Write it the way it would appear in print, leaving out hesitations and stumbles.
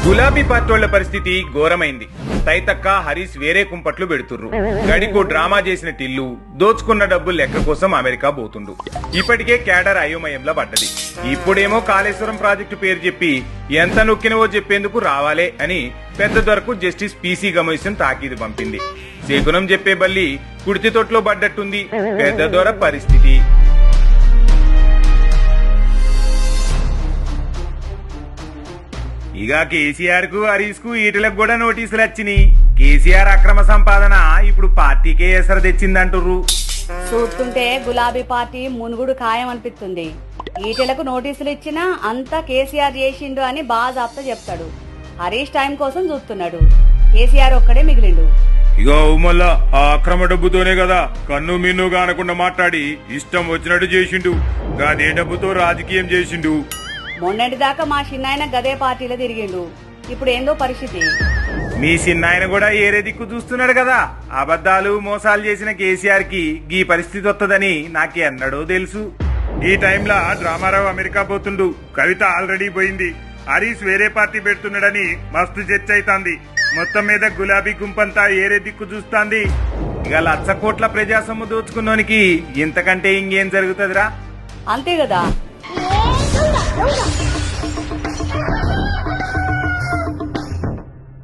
గులాబీ పార్టోళ్ల పరిస్థితి ఘోరమైంది. తైతక్క హరీష్ వేరే కుంపట్లు పెడుతుర్రు. గడికో డ్రామా చేసిన టిల్లు దోచుకున్న డబ్బులు లెక్క కోసం అమెరికా పోతుండు. ఇప్పటికే క్యాడర్ అయోమయంలో పడ్డది. ఇప్పుడేమో కాళేశ్వరం ప్రాజెక్టు పేరు చెప్పి ఎంత నొక్కినవో చెప్పేందుకు రావాలే అని పెద్ద దొరకు జస్టిస్ పీసీ కమిషన్ తాకీదు పంపింది. శకునం చెప్పే బల్లి కుడితి తొట్లో పడ్డట్టుంది పెద్ద దొర పరిస్థితి. ఇక కేసీఆర్ కు హరీష్ కు ఈటలకు కూడా నోటీసులు వచ్చినాయి. కేసీఆర్ అక్రమ సంపాదన ఇప్పుడు పార్టీకే ఎసరు తెచ్చిందంటుర్రు. చూస్తుంటే గులాబీ పార్టీ మునుగుడు ఖాయం అనిపిస్తుంది. ఈటెలకు నోటీసులు ఇచ్చినా అంతా కేసీఆర్ చేసిండు అని బాజాప్తా చెప్తాడు. హరీష్ టైం కోసం చూస్తున్నాడు. కేసీఆర్ ఒక్కడే మిగిలిండు. ఇక మళ్ళా ఆ అక్రమ డబ్బుతోనే కదా కన్ను మిన్ను కానకుండా మాట్లాడి ఇష్టం వచ్చినట్టు చేసిండు. అదే డబ్బుతో రాజకీయం చేసిండు. మొన్నటి దాకా మా చిన్నాయన గదే పార్టీలో తిరిగిండు. ఇప్పుడు ఏందో పరిస్థితి. మీ చిన్నాయన కూడా ఏరే దిక్కు చూస్తున్నాడు కదా. అబద్ధాలు మోసాలు చేసిన కేసీఆర్ కి ఈ పరిస్థితి వస్తుందని నాకే అన్నాడో తెలుసు. ఈ టైంలో డ్రామారావు అమెరికా పోతుండు. కవిత ఆల్రెడీ పోయింది. హరీష్ వేరే పార్టీ పెడుతున్నాడని మస్తు చర్చ అవుతాంది. మొత్తం మీద గులాబీ గుంపంతా ఏరే దిక్కు చూస్తాంది. ఇక 1,00,000 కోట్ల ప్రజాసొమ్ము దోచుకున్నోనికి ఇంతకంటే ఇంకేం జరుగుతుందిరా? అంతే కదా.